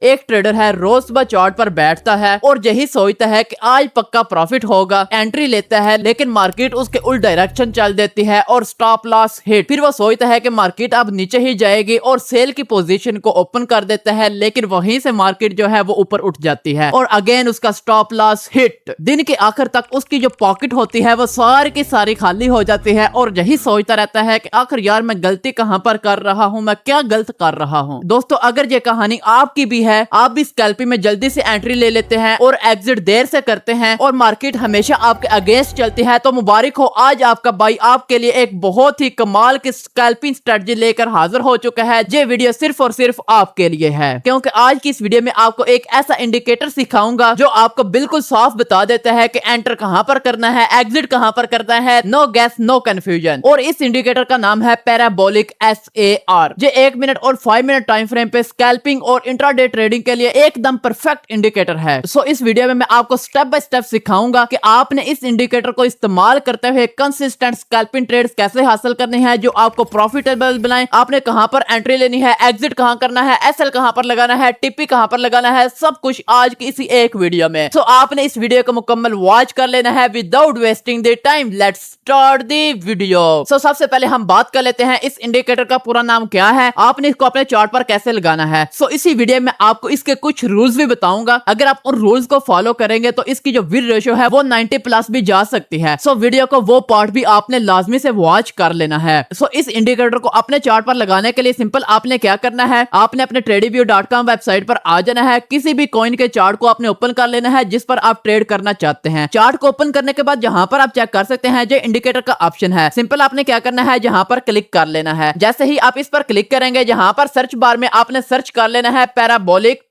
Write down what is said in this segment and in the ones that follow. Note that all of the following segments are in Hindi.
एक ट्रेडर है, रोज सुबह चार्ट पर बैठता है और यही सोचता है कि आज पक्का प्रॉफिट होगा। एंट्री लेता है लेकिन मार्केट उसके उल्ट डायरेक्शन चल देती है और स्टॉप लॉस हिट। फिर वो सोचता है कि मार्केट अब नीचे ही जाएगी और सेल की पोजीशन को ओपन कर देता है, लेकिन वहीं से मार्केट जो है वो ऊपर उठ जाती है और अगेन उसका स्टॉप लॉस हिट। दिन के आखिर तक उसकी जो पॉकेट होती है वो सारी की सारी खाली हो जाती है और यही सोचता रहता है कि आखिर यार मैं गलती कहां पर कर रहा हूं, मैं क्या गलत कर रहा हूं। दोस्तों, अगर ये कहानी आपकी भी है, आप भी स्कैल्पिंग में जल्दी से एंट्री ले लेते हैं और एग्जिट देर से करते हैं और मार्केट हमेशा आपके अगेंस्ट चलती है, तो मुबारक हो, आज आपका भाई आपके लिए एक बहुत ही कमाल की स्कैल्पिंग स्ट्रेटजी लेकर हाजिर हो चुका है। ये वीडियो सिर्फ और सिर्फ आपके लिए है, क्योंकि आज की इस वीडियो में आपको एक ऐसा इंडिकेटर सिखाऊंगा जो आपको बिल्कुल साफ बता देता है कि एंटर कहां पर करना है, एग्जिट कहां पर करना है, नो गैस नो कंफ्यूजन। और इस इंडिकेटर का नाम है पैराबोलिक SAR। ये 1 मिनट और 5 मिनट टाइम फ्रेम पे स्कैल्पिंग और इंट्राडे ट्रेडिंग के लिए एकदम परफेक्ट इंडिकेटर है। सो इस वीडियो में मैं आपको स्टेप बाय स्टेप सिखाऊंगा कि आपने इस इंडिकेटर को इस्तेमाल करते हुए कंसिस्टेंट स्कैल्पिंग ट्रेड्स कैसे हासिल करने हैं जो आपको प्रॉफिटेबल बनाए, आपने कहां पर एंट्री लेनी है, एग्जिट कहां करना है, SL कहां पर लगाना है, टिपी कहां पर लगाना है, सब कुछ आज की इसी एक वीडियो में। सो आपने इस वीडियो को मुकम्मल वॉच कर लेना है without wasting the time. Let's start the video. So सबसे पहले हम बात कर लेते हैं इस इंडिकेटर का पूरा नाम क्या है, आपने इसको अपने चार्ट पर कैसे लगाना है। सो इसी वीडियो में आपको इसके कुछ रूल्स भी बताऊंगा। अगर आप उन रूल्स को फॉलो करेंगे तो इसकी जो विन रेशियो है वो 90 प्लस भी जा सकती है। सो वीडियो को वो पार्ट भी आपने लाजमी से वॉच कर लेना है। सो इस इंडिकेटर को अपने चार्ट पर लगाने के लिए सिंपल आपने क्या करना है, आपने अपने tradiview.com वेबसाइट पर आ जाना है। किसी भी कॉइन के चार्ट को आपने ओपन कर लेना है जिस पर आप ट्रेड करना चाहते हैं। चार्ट को ओपन करने के बाद जहां पर आप चेक कर सकते हैं जो इंडिकेटर का ऑप्शन है, सिंपल आपने क्या करना है, जहां पर क्लिक कर लेना है। जैसे ही आप इस पर क्लिक करेंगे, जहां पर सर्च बार में आपने सर्च कर लेना है पैराबोलिक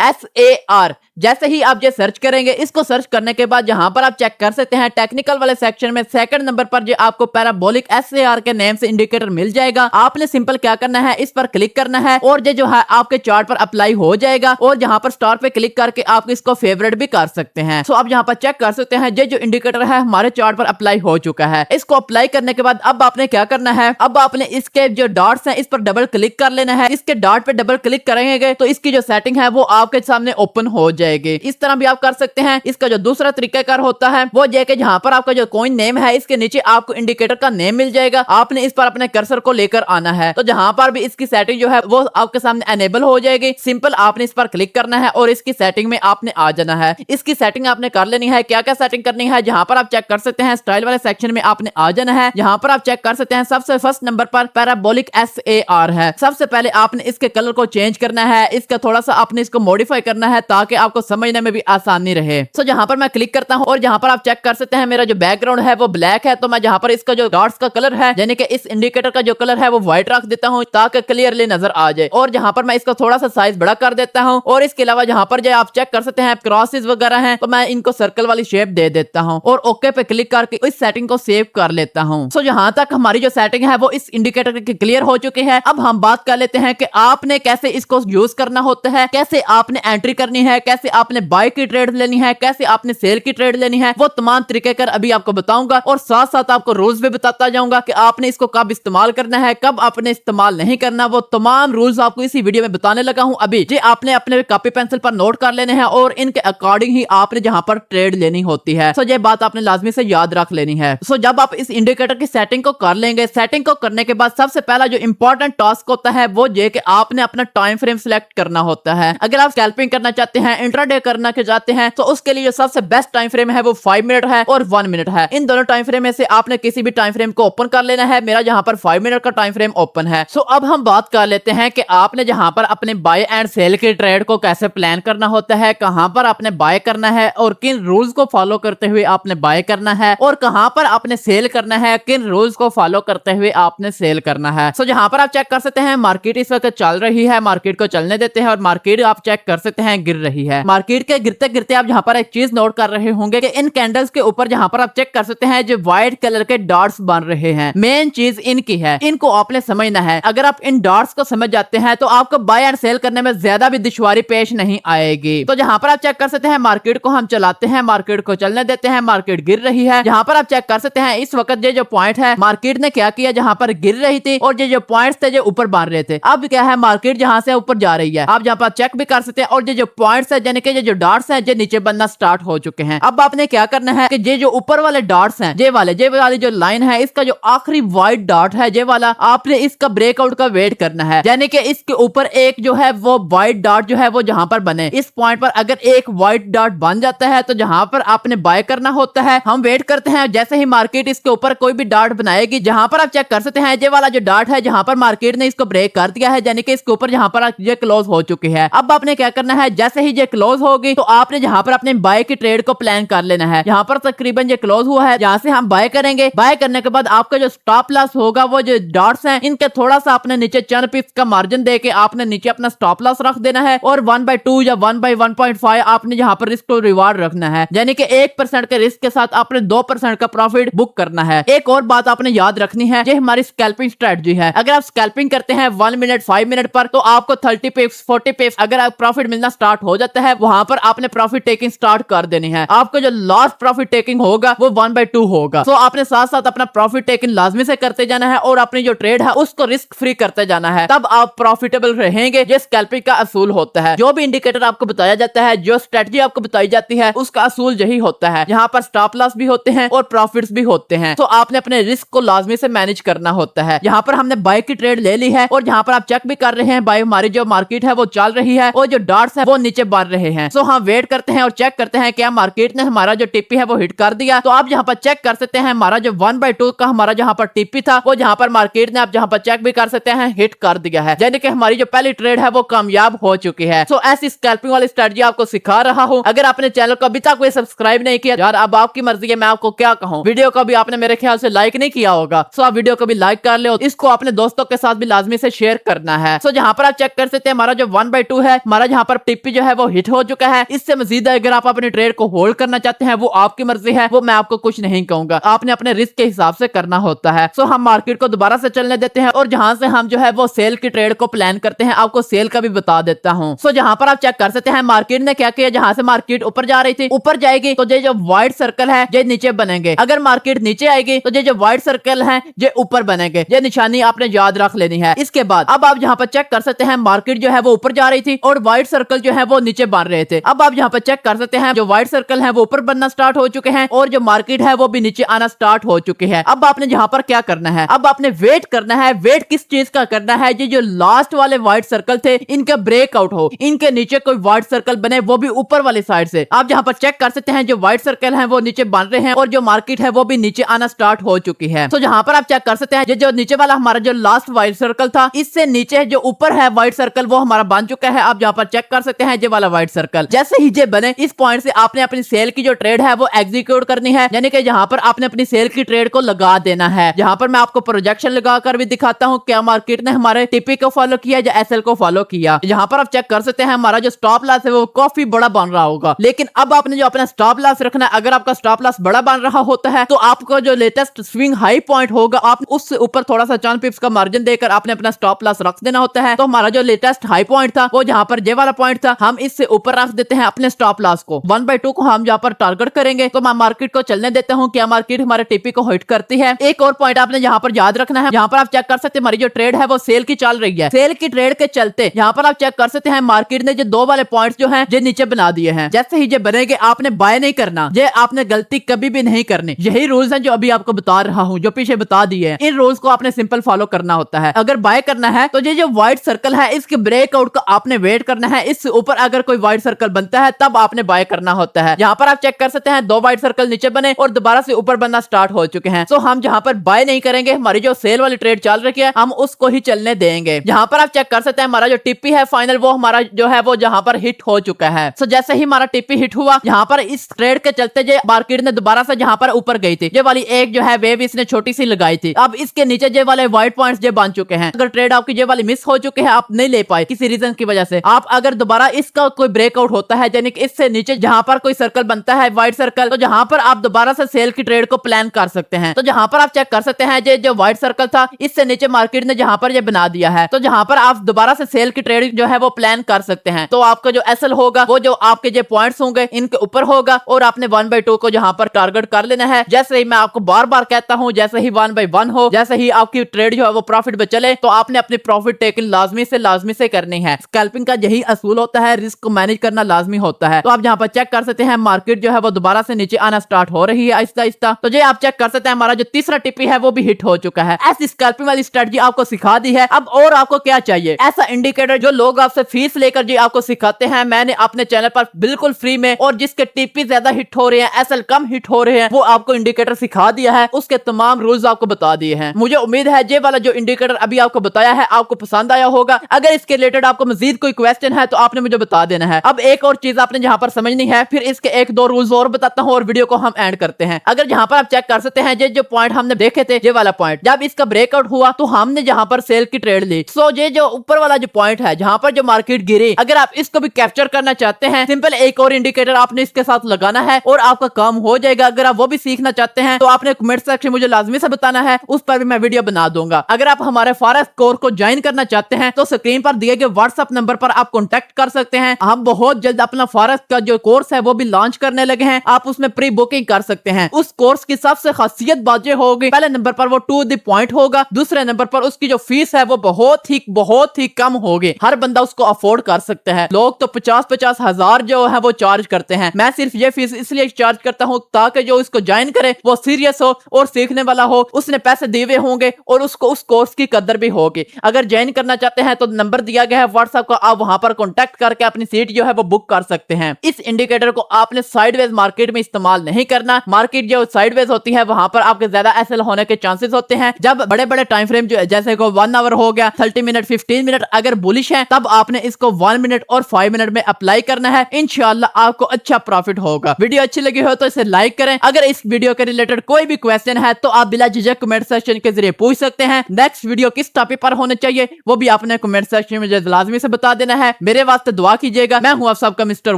SAR। जैसे ही आप ये सर्च करेंगे, इसको सर्च करने के बाद जहां पर आप चेक कर सकते हैं टेक्निकल वाले सेक्शन में सेकंड नंबर पर जो आपको पैराबोलिक SAR के नेम से इंडिकेटर मिल जाएगा। आपने सिंपल क्या करना है, इस पर क्लिक करना है और ये जो है आपके चार्ट पर अप्लाई हो जाएगा और जहां पर स्टार पे क्लिक करके आप इसको फेवरेट भी कर सकते हैं। सो आप यहां पर चेक कर सकते हैं ये जो इंडिकेटर है हमारे चार्ट पर अप्लाई हो चुका है। इसको अप्लाई करने के बाद अब आपने क्या करना है, अब आपने इसके जो डॉट्स हैं इस पर डबल क्लिक कर लेना है। इसके डॉट पे डबल क्लिक करेंगे तो इसकी जो सेटिंग है वो आपके सामने ओपन हो जाएगी। इस तरह भी आप कर सकते हैं। इसका जो दूसरा तरीकाकार होता है वो ये कि जहां पर आपका जो कॉइन नेम है इसके नीचे आपको इंडिकेटर का नेम मिल जाएगा। आपने इस पर अपने कर्सर को लेकर आना है, तो जहां पर भी इसकी सेटिंग जो है वो आपके सामने एनेबल हो जाएगी। सिंपल आपने इस पर क्लिक करना है और इसकी सेटिंग में आपने आ जाना है। इसकी सेटिंग आपने कर लेनी है। क्या क्या सेटिंग करनी है, जहां पर आप चेक कर सकते हैं स्टाइल वाले सेक्शन में आपने आ जाना है। जहां पर आप चेक कर सकते हैं सबसे फर्स्ट नंबर पर पैराबोलिक SAR है। सबसे पहले आपने इसके कलर को चेंज करना है, इसका थोड़ा सा आपने इसको मॉडिफाई करना है ताकि आपको समझने में भी आसानी रहे। सो जहां पर मैं क्लिक करता हूं और जहां पर आप चेक कर सकते हैं मेरा जो बैकग्राउंड है वो ब्लैक है, तो मैं जहां पर इसका जो डॉट्स का कलर है यानी कि इस इंडिकेटर का जो कलर है वो व्हाइट रख देता हूं ताकि क्लियरली नजर आ जाए। और जहां पर मैं इसका थोड़ा सा साइज बड़ा कर देता हूं और इसके अलावा जहां पर जो आप चेक कर सकते हैं क्रॉसेस वगैरह हैं तो मैं इनको सर्कल वाली शेप दे देता हूं और ओके पे क्लिक करके इस सेटिंग को सेव कर लेता हूं। सो जहां तक हमारी जो सेटिंग है वो इस इंडिकेटर की क्लियर हो चुकी है। अब हम बात कर लेते हैं कि आपने कैसे इसको यूज करना होता है, कैसे आपने एंट्री करनी है, कैसे आपने बाय की ट्रेड लेनी है, कैसे आपने सेल की ट्रेड लेनी है, वो तमाम तरीके कर अभी आपको बताऊंगा और साथ साथ आपको रूल्स भी बताता जाऊंगा कि आपने इसको कब इस्तेमाल करना है, कब आपने इस्तेमाल नहीं करना। वो तमाम रूल्स आपको इसी वीडियो में बताने लगा हूं अभी। जी आपने अपने कॉपी पेंसिल पर नोट कर लेने हैं और इनके अकॉर्डिंग ही आपने जहां पर ट्रेड लेनी होती है। सो ये बात आपने लाजमी से याद रख लेनी है। सो जब आप इस इंडिकेटर की सेटिंग को कर लेंगे, सेटिंग को करने के बाद सबसे पहला जो इंपॉर्टेंट टास्क होता है वो ये कि आपने अपना टाइम फ्रेम सिलेक्ट करना होता है। अगर आप स्कैल्पिंग करना चाहते हैं, इंट्राडे करना चाहते हैं, तो उसके लिए जो सबसे बेस्ट टाइम फ्रेम है वो 5 मिनट है और 1 मिनट है। इन दोनों टाइम फ्रेम में से आपने किसी भी टाइम फ्रेम को ओपन कर लेना है। मेरा जहां पर 5 मिनट का टाइम फ्रेम ओपन है। सो अब हम बात कर लेते हैं कि आपने जहां पर अपने बाय एंड सेल के ट्रेड को कैसे प्लान करना होता है, कहां पर आपने बाय करना है और किन रूल्स को फॉलो करते हुए आपने बाय करना है और कहां पर आपने सेल करना है, किन रूल्स को फॉलो करते हुए आपने सेल करना है। सो जहां पर आप चेक कर सकते हैं मार्केट इस वक्त चल रही है, मार्केट को चलने देते हैं और मार्केट आप चेक कर सकते हैं गिर रही है। मार्केट के गिरते गिरते आप यहाँ पर एक चीज नोट कर रहे होंगे कि इन कैंडल्स के ऊपर जहाँ पर आप चेक कर सकते हैं जो व्हाइट कलर के डॉट्स बन रहे हैं। मेन चीज इनकी है, इनको आपने समझना है। अगर आप इन डॉट्स को समझ जाते हैं तो आपको बाय एंड सेल करने में ज्यादा भी दुश्वारी पेश नहीं आएगी। तो जहाँ पर आप चेक कर सकते हैं मार्केट को हम चलाते हैं, मार्केट को चलने देते हैं, मार्केट गिर रही है। यहाँ पर आप चेक कर सकते हैं इस वक्त ये जो पॉइंट है मार्केट ने क्या किया, जहाँ पर गिर रही थी और ये जो पॉइंट्स थे जो ऊपर बन रहे थे, अब क्या है मार्केट जहाँ से ऊपर जा रही है। आप जहाँ पर चेक भी कर सकते हैं और ये जो पॉइंट्स है यानी कि ये जो डॉट्स हैं ये नीचे बनना स्टार्ट हो चुके हैं। अब आपने क्या करना है कि ये जो ऊपर वाले डॉट्स हैं, ये वाली जो लाइन है, इसका जो आखिरी व्हाइट डॉट है ये वाला, आपने इसका ब्रेकआउट का वेट करना है। यानी कि इसके ऊपर एक जो है वो व्हाइट डॉट जो है वो जहां पर बने, इस पॉइंट पर अगर एक व्हाइट डॉट बन जाता है तो जहां पर आपने बाय करना होता है। हम वेट करते हैं जैसे ही मार्केट इसके ऊपर कोई भी डॉट बनाएगी, जहां पर आप चेक कर सकते हैं ये वाला जो डॉट है जहां पर मार्केट ने इसको ब्रेक कर दिया है, यानी कि इसके ऊपर जहां पर ये क्लोज हो चुकी है। अब आपने क्या करना है, जैसे ही ये क्लोज होगी तो आपने जहां पर अपने बाय की ट्रेड को प्लान कर लेना है। यहाँ पर तकरीबन ये क्लोज हुआ है, यहाँ से हम बाय करेंगे। बाय करने के बाद आपका जो स्टॉप लॉस होगा, वो जो डॉट्स हैं इनके थोड़ा सा आपने नीचे चंद पिप्स का मार्जिन देके आपने नीचे अपना स्टॉप लॉस रख देना है और 1/2 या 1/1.5 आपने यहाँ पर रिस्क टू रिवार्ड रखना है। यानी कि 1% के रिस्क के साथ आपने 2% का प्रॉफिट बुक करना है। एक और बात आपने याद रखनी है, ये हमारी स्कैल्पिंग स्ट्रेटजी है। अगर आप स्कैल्पिंग करते हैं 1 मिनट 5 मिनट पर, तो आपको 30 पिप्स 40 पिप्स अगर आप प्रॉफिट मिलना स्टार्ट हो जाता है, वहां पर आपने प्रॉफिट टेकिंग स्टार्ट कर देनी है। आपको जो लास्ट प्रॉफिट टेकिंग होगा वो 1/2 होगा। तो आपने साथ साथ अपना प्रॉफिट टेकिंग लाजमी से करते जाना है और अपनी जो ट्रेड है उसको रिस्क फ्री करते जाना है, तब आप प्रॉफिटेबल रहेंगे। ये स्कैल्पिंग का असूल होता है। जो भी इंडिकेटर आपको बताया जाता है, जो स्ट्रेटजी आपको बताई जाती है, उसका असूल यही होता है। यहाँ पर स्टॉप लॉस भी होते हैं और प्रॉफिट्स भी होते हैं, तो आपने अपने रिस्क को लाजमी से मैनेज करना होता है। यहाँ पर हमने बाय की ट्रेड ले ली है और यहाँ पर आप चेक भी कर रहे हैं बाय हमारी जो मार्केट है वो चल रही है और जो डॉट्स है वो नीचे बढ़ रहे हैं। सो हम वेट करते हैं और चेक करते हैं क्या मार्केट ने हमारा जो टिप्पी है वो हिट कर दिया। तो आप यहाँ पर चेक कर सकते हैं हमारा जो 1/2 का हमारा जहाँ पर टिप्पी था वो जहाँ पर मार्केट ने आप जहाँ पर चेक भी कर सकते हैं हिट कर दिया है, यानी कि हमारी जो पहली ट्रेड है वो कामयाब हो चुकी है। सो ऐसी स्कैल्पिंग वाली स्ट्रेटजी आपको सिखा रहा हूँ। अगर आपने चैनल को अभी तक कोई सब्सक्राइब नहीं किया, यार अब आपकी मर्जी है, मैं आपको क्या कहूँ। वीडियो को भी आपने मेरे ख्याल से लाइक नहीं किया होगा, सो आप वीडियो को भी लाइक कर ले, इसको अपने दोस्तों के साथ भी लाजमी से शेयर करना है। सो जहाँ पर आप चेक कर सकते हैं हमारा जो 1/2 है, हमारा जहाँ पर टिप्पी जो है वो हिट हो चुका है। इससे मजीद अगर आप अपनी ट्रेड को होल्ड करना चाहते हैं वो आपकी मर्जी है, वो मैं आपको कुछ नहीं कहूंगा, आपने अपने रिस्क के हिसाब से करना होता है। सो हम मार्केट को दोबारा से चलने देते हैं और जहां से हम जो है वो सेल की ट्रेड को प्लान करते हैं, आपको सेल का भी बता देता हूं। सो जहां पर आप चेक कर सकते हैं मार्केट ने क्या किया, जहां से मार्केट ऊपर जा रही थी, ऊपर जाएगी तो ये जो व्हाइट सर्कल है ये नीचे बनेंगे। अगर मार्केट नीचे आएगी तो ये जो व्हाइट सर्कल है ये ऊपर बनेंगे। ये निशानी आपने याद रख लेनी है। इसके बाद अब आप जहां पर चेक कर सकते हैं मार्केट जो है वो ऊपर जा रही थी और व्हाइट सर्कल जो है वो नीचे बन रहे थे। अब आप जहां पर चेक कर सकते हैं जो व्हाइट सर्कल है वो ऊपर बनना स्टार्ट हो चुके हैं और जो मार्केट है वो भी नीचे आना स्टार्ट हो चुकी है। अब आपने जहां पर क्या करना है, अब आपने वेट करना है। वेट किस चीज का करना है, ये जो लास्ट वाले व्हाइट सर्कल थे इनका ब्रेकआउट हो, इनके नीचे कोई व्हाइट सर्कल बने, वो भी ऊपर वाली साइड से। आप जहां पर चेक कर सकते हैं जो व्हाइट सर्कल है वो नीचे बन रहे हैं और जो मार्केट है वो भी नीचे आना स्टार्ट हो चुकी है। तो जहां पर आप चेक कर सकते हैं ये जो नीचे वाला हमारा जो लास्ट व्हाइट सर्कल था, इससे नीचे जो ऊपर है व्हाइट सर्कल वो हमारा बन चुका है। आप जहां पर चेक कर सकते हैं ये वाला व्हाइट सर्कल जैसे ही ये बने, इस पॉइंट से आपने अपनी सेल की जो ट्रेड है वो एग्जीक्यूट करनी है, यानी कि जहां पर आपने अपनी सेल की ट्रेड को लगा देना है। जहां पर मैं आपको प्रोजेक्शन लगाकर भी दिखाता हूं क्या मार्केट ने हमारे टीपी को फॉलो किया या एसएल को फॉलो किया। जहां पर आप चेक कर सकते हैं हमारा जो स्टॉप लॉस है वो काफी बड़ा बन रहा होगा, लेकिन अब आपने जो अपना स्टॉप लॉस रखना है, अगर आपका स्टॉप लॉस बड़ा बन रहा होता है तो आपको जो लेटेस्ट स्विंग हाई पॉइंट होगा आप उससे ऊपर थोड़ा सा चंद पिप्स का मार्जिन देकर आपने अपना स्टॉप लॉस रख देना होता है। तो हमारा जो लेटेस्ट हाई पॉइंट था वो जहां पर ये वाला पॉइंट था, हम इससे ऊपर रख देते हैं अपने स्टॉप लॉस को। 1/2 को हम जहां पर टारगेट करेंगे तो मैं मार्केट को चलने देता हूं क्या मार्केट हमारे टीपी को हिट करती है। एक और पॉइंट आपने यहाँ पर याद रखना है, यहाँ पर आप चेक कर सकते हैं हमारी जो ट्रेड है वो सेल की चल रही है। सेल की ट्रेड के चलते यहाँ पर आप चेक कर सकते हैं मार्केट ने जो 2 वाले पॉइंट्स जो हैं ये नीचे बना दिए हैं। जैसे ही ये बनेंगे आपने बाय नहीं करना, ये आपने गलती कभी भी नहीं करनी। यही रूल्स हैं जो अभी आपको बता रहा हूँ, जो पीछे बता दिए हैं। इन रूल्स को आपने सिंपल फॉलो करना होता है। अगर बाय करना है तो ये जो व्हाइट सर्कल है इसके ब्रेकआउट का आपने वेट करना है। इससे ऊपर अगर कोई व्हाइट सर्कल बनता है तब आपने बाय करना होता है। यहाँ पर आप चेक कर सकते हैं 2 व्हाइट सर्कल नीचे बने और दोबारा से ऊपर बनना स्टार्ट हो चुके हैं। सो हम जहाँ पर बाय नहीं करेंगे, हमारी जो सेल वाली ट्रेड चल रही है हम उसको ही चलने देंगे। यहाँ पर आप चेक कर सकते हैं हमारा जो टिप्पी है फाइनल वो हमारा जो है वो जहाँ पर हिट हो चुका है। सो जैसे ही हमारा टिप्पी हिट हुआ, यहाँ पर इस ट्रेड के चलते जो मार्केट ने दोबारा से जहाँ पर ऊपर गई थी, ये वाली एक जो है वेव इसने छोटी सी लगाई थी। अब इसके नीचे ये वाले व्हाइट पॉइंट्स ये बन चुके हैं। अगर ट्रेड आपकी ये वाली मिस हो चुके हैं, आप नहीं ले पाए किसी रीजन की वजह से, आप अगर दोबारा इसका कोई ब्रेकआउट होता है, यानी कि इससे नीचे जहां पर कोई सर्कल बनता है व्हाइट सर्कल, तो जहां पर आप दोबारा से सेल की ट्रेड को प्लान कर सकते हैं। तो जहां पर आप चेक कर सकते हैं जो व्हाइट सर्कल था, इससे नीचे मार्केट ने जहां पर ये बना दिया है, तो जहां पर आप दोबारा से सेल की ट्रेड जो है वो प्लान कर सकते हैं। तो आपका जो एसएल होगा वो जो आपके जो पॉइंट्स होंगे इनके ऊपर होगा और आपने 1/2 को जहां पर टारगेट कर लेना है। जैसे ही मैं आपको बार बार कहता हूं, जैसे ही 1/1 हो, जैसे ही आपकी ट्रेड जो है वो प्रॉफिट में चले, तो आपने अपनी प्रॉफिट टेकिंग लाजमी से करनी है। स्कैल्पिंग का यही असूल होता है, रिस्क को मैनेज करना लाजमी होता है। तो आप जहां पर चेक कर सकते हैं मार्केट जो है वो दोबारा से नीचे आना स्टार्ट हो रही है आहिस्ता आहिस्ता। तो ये आप चेक कर सकते हैं हमारा जो तीसरा टिपी है वो भी हिट हो चुका है। ऐसी स्कैल्पिंग वाली स्ट्रेटजी आपको सिखा दी है। अब और आपको क्या चाहिए? ऐसा इंडिकेटर जो लोग आपसे फीस लेकर जी आपको सिखाते हैं, मैंने अपने चैनल पर बिल्कुल फ्री में, और जिसके टिपी ज्यादा हिट हो रहे हैं, एसएल कम हिट हो रहे हैं, वो आपको इंडिकेटर सिखा दिया है। उसके तमाम रूल्स आपको बता दिए हैं। मुझे उम्मीद है ये वाला जो इंडिकेटर अभी आपको बताया है आपको पसंद आया होगा। अगर इसके रिलेटेड आपको मजीद कोई क्वेश्चन है तो आपने मुझे बता देना है। अब एक और चीज आपने जहां पर समझनी है, फिर इसके 1-2 रूल्स और बताता हूं और वीडियो को हम एंड करते हैं। अगर जहां पर आप चेक कर सकते हैं ये जो पॉइंट हमने देखे थे, ये वाला पॉइंट जब इसका ब्रेकआउट हुआ तो हमने जहां पर सेल की ट्रेड ली। सो ये जो ऊपर वाला जो पॉइंट है जहां पर जो मार्केट गिरी, अगर आप इसको भी कैप्चर करना चाहते हैं, सिंपल एक और इंडिकेटर आपने इसके साथ लगाना है और आपका काम हो जाएगा। अगर आप वो भी सीखना चाहते हैं तो आपने कमेंट सेक्शन मुझे लाजमी से बताना है, उस पर भी मैं वीडियो बना दूंगा। अगर आप हमारे फॉरेस्ट कोर्स को ज्वाइन करना चाहते हैं तो स्क्रीन पर दिए गए व्हाट्सएप नंबर पर आप कॉन्टेक्ट कर सकते हैं। हम बहुत जल्द अपना फॉरेस्ट का जो कोर्स है वो भी लॉन्च करने लगे हैं। आप उसमें प्री बुकिंग कर सकते हैं। उस कोर्स की सबसे खासियत बात यह होगी, पहले नंबर पर वो टू द पॉइंट होगा, दूसरे नंबर पर उसकी जो फीस है वो बहुत ही कम होगी। हर बंदा उसको अफोर्ड कर सकता है। लोग तो 50-50 हजार जो है वो चार्ज करते हैं। मैं सिर्फ ये फीस इसलिए चार्ज करता हूँ ताकि जो इसको ज्वाइन करे वो सीरियस हो और सीखने वाला हो, उसने पैसे दिए हुए होंगे और उसको उस कोर्स की कदर भी होगी। अगर ज्वाइन करना चाहते हैं तो नंबर दिया गया है व्हाट्सएप का, आप वहां पर कॉन्टेक्ट करके अपनी सीट जो है वो बुक कर सकते हैं। इस इंडिकेटर को आपने साइडवेज मार्केट में इस्तेमाल नहीं करना। मार्केट जो साइडवेज होती है वहां पर आपके ज्यादा एसएल होने के चांसेस होते हैं। जब बड़े बड़े टाइम फ्रेम जो जैसे को 1 आवर हो गया, 30 मिनट, 15 मिनट अगर बुलिश है, तब आपने इसको 1 मिनट और 5 मिनट में अप्लाई करना है। इंशाल्लाह आपको अच्छा प्रॉफिट होगा। वीडियो अच्छी लगी हो तो इसे लाइक करें। अगर इस वीडियो के रिलेटेड कोई भी क्वेश्चन है तो आप बिला झिझक कमेंट सेक्शन के जरिए पूछ सकते हैं। नेक्स्ट वीडियो किस टॉपिक पर होने चाहिए वो भी आपने कमेंट सेक्शन में लाजमी से बता देना है। मेरे वास्ते दुआ कीजिएगा। मैं हूं आप सबका मिस्टर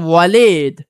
वालिद।